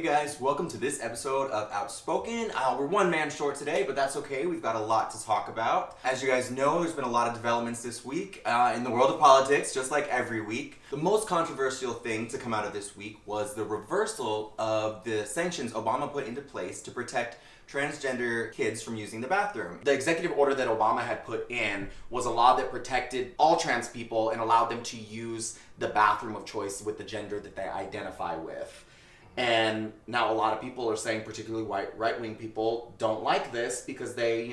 guys, welcome to this episode of Outspoken. We're one man short today, but that's okay. We've got a lot to talk about. As you guys know, there's been a lot of developments this week in the world of politics, just like every week. The most controversial thing to come out of this week was the reversal of the sanctions Obama put into place to protect transgender kids from using the bathroom. The executive order that Obama had put in was a law that protected all trans people and allowed them to use the bathroom of choice with the gender that they identify with. And now a lot of people are saying, particularly white right-wing people, don't like this because they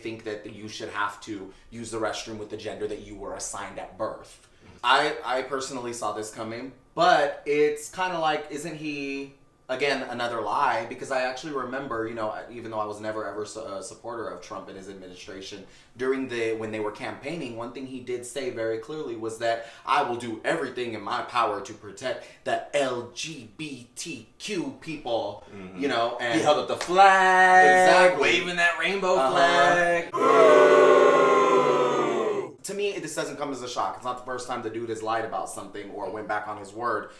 think that you should have to use the restroom with the gender that you were assigned at birth. I personally saw this coming, but it's kind of like, isn't he, again, another lie? Because I actually remember, even though I was never ever a supporter of Trump and his administration, when they were campaigning, one thing he did say very clearly was that I will do everything in my power to protect the LGBTQ people, and he held up the flag, exactly, waving that rainbow flag. To me, this doesn't come as a shock. It's not the first time the dude has lied about something or went back on his word.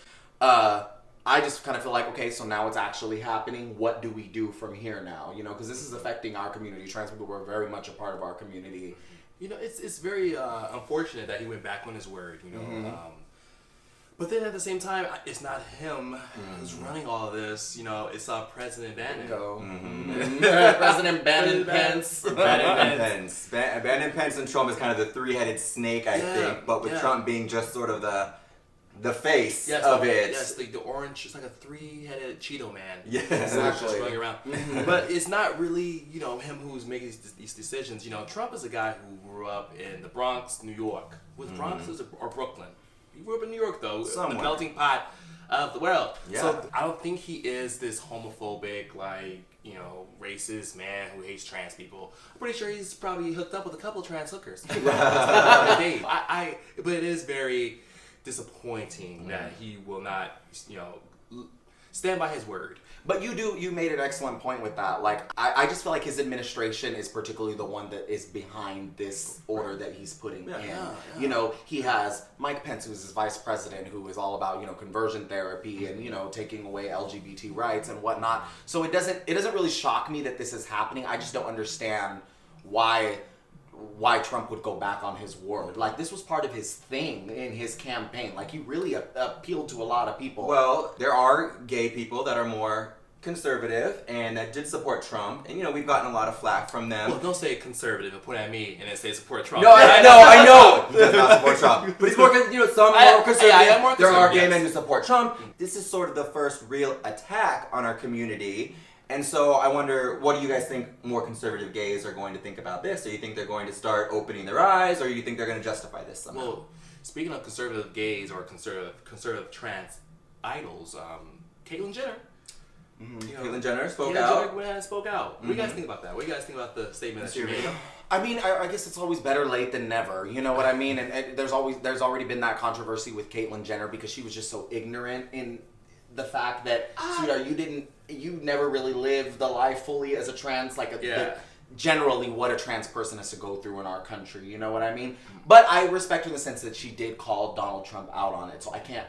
I just kind of feel like, okay, so now it's actually happening. What do we do from here now? Because this is affecting our community. Trans people were very much a part of our community. It's very unfortunate that he went back on his word, but then at the same time, it's not him who's running all of this. It's President Bannon. President Bannon Pence. Bannon Pence and Trump is kind of the three-headed snake, I think, but with Trump being just sort of the face of it. Yes, like the orange, it's like a three-headed Cheeto man. Yeah, exactly. Just running around. But it's not really, him who's making these decisions. Trump is a guy who grew up in the Bronx, New York. Was Bronx or Brooklyn? He grew up in New York, though. Somewhere. The melting pot of the world. Yeah. So I don't think he is this homophobic, racist man who hates trans people. I'm pretty sure he's probably hooked up with a couple trans hookers. But it is very disappointing that he will not, stand by his word. But you made an excellent point with that. I just feel like his administration is particularly the one that is behind this order that he's putting in. Yeah. He has Mike Pence, who's his vice president, who is all about, conversion therapy and, taking away LGBT rights and whatnot. So it doesn't really shock me that this is happening. I just don't understand why Trump would go back on his word. This was part of his thing in his campaign. He really appealed to a lot of people. Well, there are gay people that are more conservative and that did support Trump, and we've gotten a lot of flack from them. Well, don't say conservative and point at me and then say support Trump. No, I know. He does not support Trump, but he's more, some more conservative. I am more there are conservative, gay men who support Trump. This is sort of the first real attack on our community. And so I wonder, what do you guys think more conservative gays are going to think about this? Do you think they're going to start opening their eyes, or do you think they're going to justify this somehow? Well, speaking of conservative gays or conservative trans idols, Caitlyn Jenner. Caitlyn Jenner spoke out. Caitlyn Jenner spoke out. What do you guys think about that? What do you guys think about the statement that she made? I mean, I guess it's always better late than never. You know what I mean? And there's already been that controversy with Caitlyn Jenner because she was just so ignorant in the fact that, sweetheart, you never really lived the life fully as a trans, generally what a trans person has to go through in our country, you know what I mean? But I respect her in the sense that she did call Donald Trump out on it, so I can't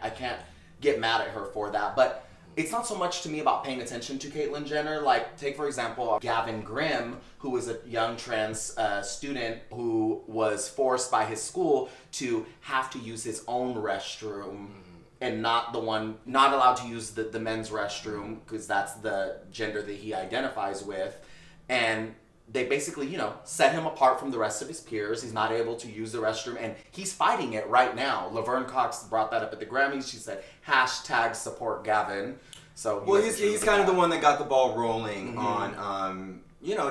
get mad at her for that. But it's not so much to me about paying attention to Caitlyn Jenner. Take, for example, Gavin Grimm, who was a young trans student who was forced by his school to have to use his own restroom and not allowed to use the men's restroom because that's the gender that he identifies with. And they basically, set him apart from the rest of his peers. He's not able to use the restroom, and he's fighting it right now. Laverne Cox brought that up at the Grammys. She said, #support Gavin. So he's kind of the one that got the ball rolling on,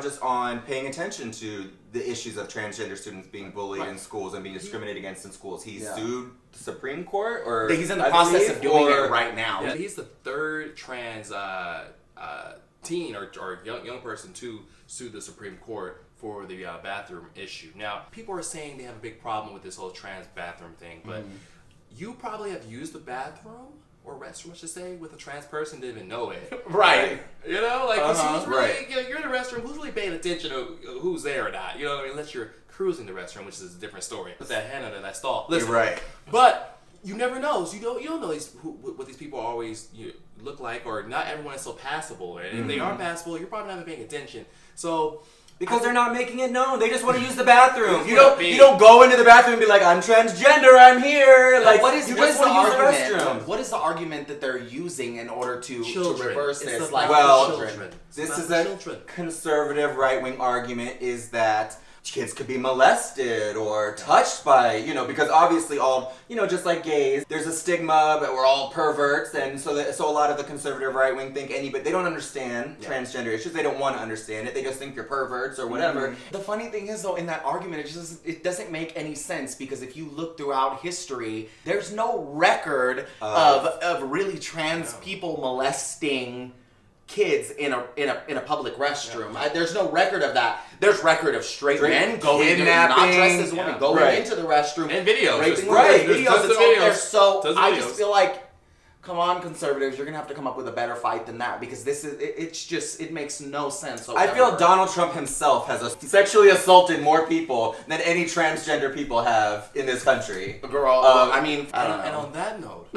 just on paying attention to the issues of transgender students being bullied in schools and being discriminated against in schools. He's sued the Supreme Court, or he's in the process of doing it right now. Yeah, he's the third trans teen or young person to sue the Supreme Court for the bathroom issue. Now, people are saying they have a big problem with this whole trans bathroom thing, but you probably have used the bathroom or restroom, I should say, with a trans person, didn't even know it. Right. Who's really, you're in the restroom, who's really paying attention to who's there or not? Unless you're cruising the restroom, which is a different story. Put that hand under that stall. Listen, you're right. But you never know. So you don't know what these people always look like, or not everyone is so passable. And if they are passable, you're probably not paying attention. So. Because they're not making it known. They just want to use the bathroom. You You don't go into the bathroom and be like, I'm transgender, I'm here. Like, what is you the just want to use the argument? restroom. What is the argument that they're using in order to reverse It's this? about Like, well, children. This It's is about a children. conservative right-wing argument is that kids could be molested or touched by, because obviously all, just like gays, there's a stigma that we're all perverts, and so a lot of the conservative right-wing think but they don't understand transgender issues. They don't want to understand it. They just think you're perverts or whatever. The funny thing is, though, in that argument, it doesn't make any sense, because if you look throughout history, there's no record of really trans people molesting kids in a public restroom. There's no record of that. There's record of straight men going not dressed as women, going into the restroom and videos, raping right? women. There's Videos, tons it's of all videos. there. So Tons of I videos. just feel like, come on, conservatives, you're gonna have to come up with a better fight than that, because it makes no sense. I feel Donald Trump himself has sexually assaulted more people than any transgender people have in this country. Girl, I mean, I don't know. And on that note,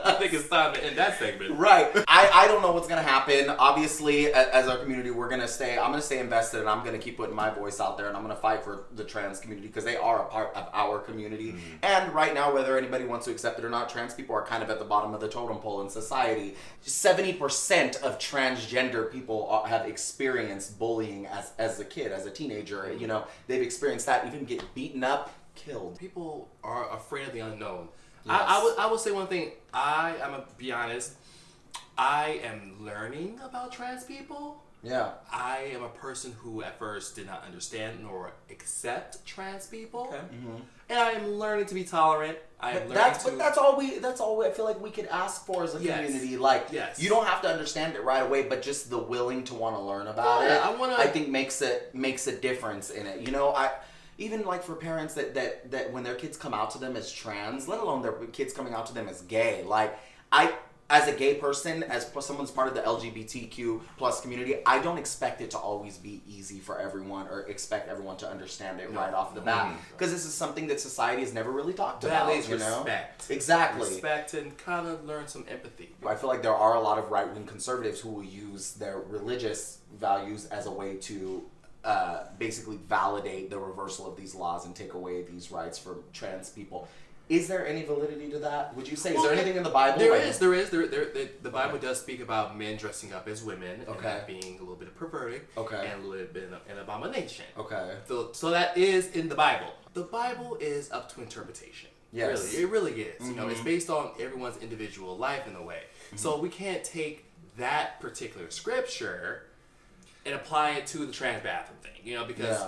I think it's time to end that segment. Right. I don't know what's gonna happen. Obviously, as our community, I'm gonna stay invested, and I'm gonna keep putting my voice out there, and I'm gonna fight for the trans community, because they are a part of our community. And right now, whether anybody wants to accept it or not, trans people are kind of at the bottom of the totem pole in society. 70% of transgender people have experienced bullying as a kid, as a teenager. They've experienced that, even get beaten up, killed. People are afraid of the unknown. Yes. I will say one thing. I'm gonna be honest. I am learning about trans people. Yeah. I am a person who at first did not understand nor accept trans people. Okay. And I am learning to be tolerant. But that's all I feel like we could ask for as a community. Like, you don't have to understand it right away, but just the willing to want to learn about it, I think makes a difference in it. Even like for parents that when their kids come out to them as trans, let alone their kids coming out to them as gay, like as a gay person, as someone's part of the LGBTQ plus community, I don't expect it to always be easy for everyone, or expect everyone to understand it right off the bat, because this is something that society has never really talked about. That is respect. Exactly. Respect, and kind of learn some empathy. I feel like there are a lot of right-wing conservatives who will use their religious values as a way to basically validate the reversal of these laws and take away these rights for trans people. Is there any validity to that? Would you say? Is there anything in the Bible? There is. The Bible does speak about men dressing up as women and that being a little bit perverted and a little bit an abomination. Okay. So that is in the Bible. The Bible is up to interpretation. Yes. Really, it really is. It's based on everyone's individual life in a way. So we can't take that particular scripture and apply it to the trans bathroom thing, because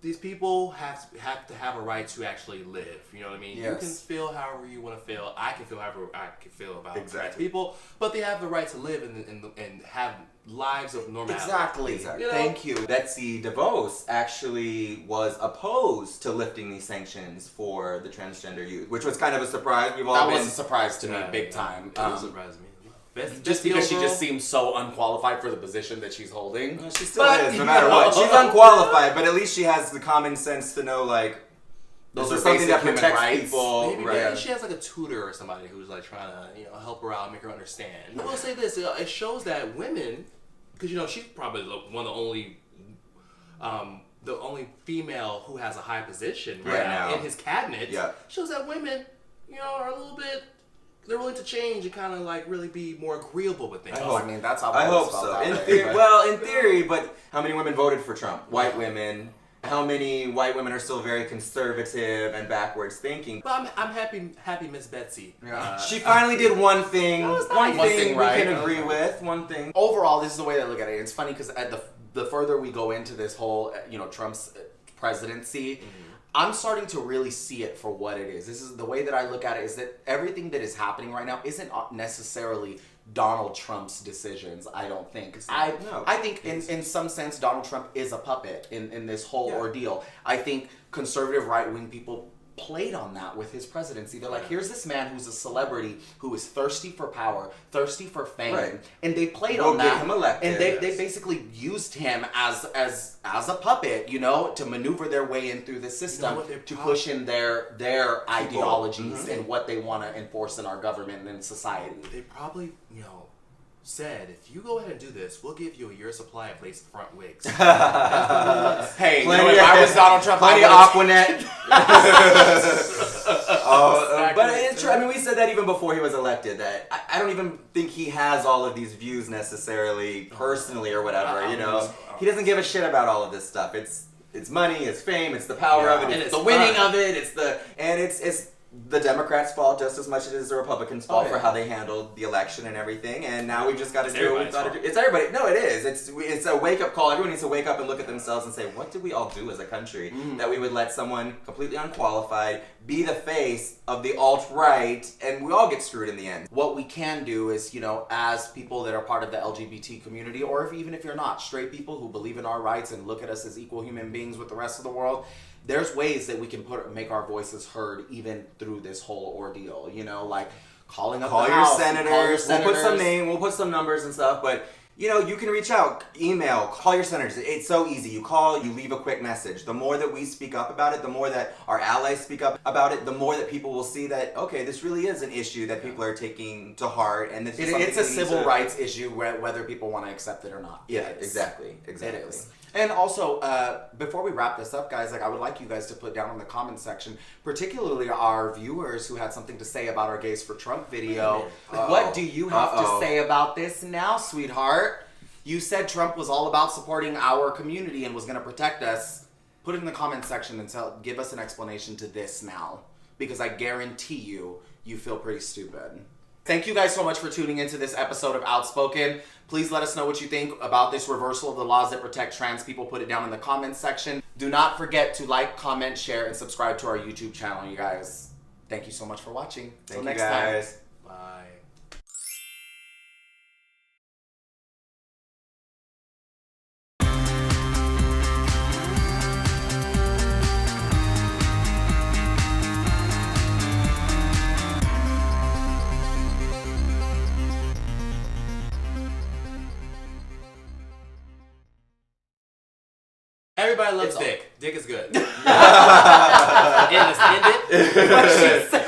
these people have to have a right to actually live. You know what I mean? Yes. You can feel however you want to feel. I can feel however I can feel about trans people, but they have the right to live and have lives of normality. Exactly. Thank you. Betsy DeVos actually was opposed to lifting these sanctions for the transgender youth, which was kind of a surprise. That was a surprise to me, big time. It surprised me. Just because she just seems so unqualified for the position that she's holding. She still is, no matter what. She's unqualified, but at least she has the common sense to know, like, those this are is something that basic human protects rights. people. Maybe she has like a tutor or somebody who's like trying to help her out, make her understand. I will say this: it shows that women, because she's probably one of the only female who has a high position right now in his cabinet. Yeah. Shows that women, are a little bit. They're willing to change and kind of like really be more agreeable with things. I mean, that's how I hope so. In theory, but how many women voted for Trump? White women. How many white women are still very conservative and backwards thinking? But I'm happy Miss Betsy. Yeah. She finally did one thing. One thing we right? can agree with. One thing. Overall, this is the way I look at it. It's funny because the further we go into this whole, Trump's presidency, I'm starting to really see it for what it is. This is the way that I look at it, is that everything that is happening right now isn't necessarily Donald Trump's decisions, I don't think. I think in some sense Donald Trump is a puppet in this whole ordeal. I think conservative right-wing people played on that with his presidency. They're like, here's this man who's a celebrity who is thirsty for power, thirsty for fame, Right. and they played We'll on get that. him elected. And they basically used him as a puppet, you know, to maneuver their way in through the system to push in their ideologies and what they want to enforce in our government and society. They probably, you know, said, if you go ahead and do this, we'll give you a year's supply of lace front wigs. Hey, Plenty you know, if I was Donald Trump, plenty of I Aquanet. But it's true. I mean, we said that even before he was elected. That I don't even think he has all of these views necessarily personally or whatever. You know, he doesn't give a shit about all of this stuff. It's money, it's fame, it's the power of it, And it's it's the winning fun. of it, it's the Democrats' fault just as much as it is the Republicans' fault for how they handled the election and everything. And now we've just got to do what we've got to do. It's everybody. No, it is. It's a wake up call. Everyone needs to wake up and look at themselves and say, what did we all do as a country that we would let someone completely unqualified be the face of the alt-right, and we all get screwed in the end. What we can do is, you know, as people that are part of the LGBT community, or even if you're not, straight people who believe in our rights and look at us as equal human beings with the rest of the world, there's ways that we can make our voices heard even through this whole ordeal, you know, like calling up Call the your House, senators. call your We'll put some name. We'll put some numbers and stuff. But you know, you can reach out, email, call your senators. It's so easy. You call, you leave a quick message. The more that we speak up about it, the more that our allies speak up about it, the more that people will see that, okay, this really is an issue that people are taking to heart, and this is something it's a we need civil to- rights issue whether people want to accept it or not. Yeah, It is. exactly. It is. And also, before we wrap this up, guys, like I would like you guys to put down in the comment section, particularly our viewers who had something to say about our Gays for Trump video. What do you have to say about this now, sweetheart? You said Trump was all about supporting our community and was going to protect us. Put it in the comment section and give us an explanation to this now, because I guarantee you feel pretty stupid. Thank you guys so much for tuning into this episode of Outspoken. Please let us know what you think about this reversal of the laws that protect trans people. Put it down in the comments section. Do not forget to like, comment, share, and subscribe to our YouTube channel, you guys. Thank you so much for watching. Till next time. Bye. Everybody loves dick. Dick is good. End it. What she said.